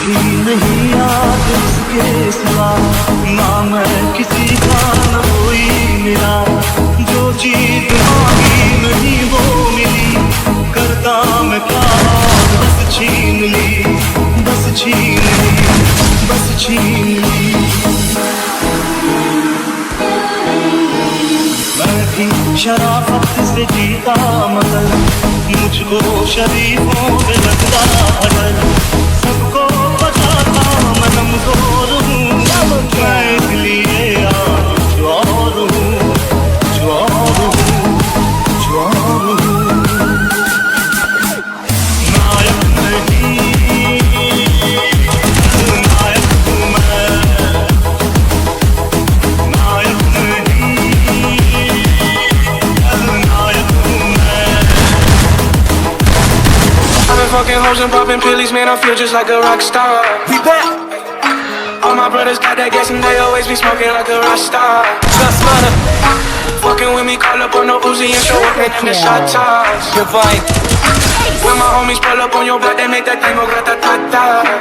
भी नहीं याद उसके सिवा, ना मैं किसी का न कोई मिला। जो चीज मांगी नहीं वो मिली, करता मैं क्या बस छीन ली, बस छीन ली, बस छीन ली। मैं भी शराफत से जीता मगर मुझको शरीफों पे लगता अगर। सबको बताता मैं कमजोर हूँ, मैं इसलिए कुछ और हूँ, कुछ और हूँ, कुछ और हूँ। नायक नहीं, नायक हूँ मैं, नायक नहीं, नायक हूँ मैं। I've been fucking hoes and popping pillies, man, I feel just like a rock star. We back. All my brothers got that gas and they always be smoking like a rock star. Just money. Fucking with me, call up on the Uzi and show up in the shot toss. Divine. When my homies pull up on your block, they make that thing go grata-ta-ta.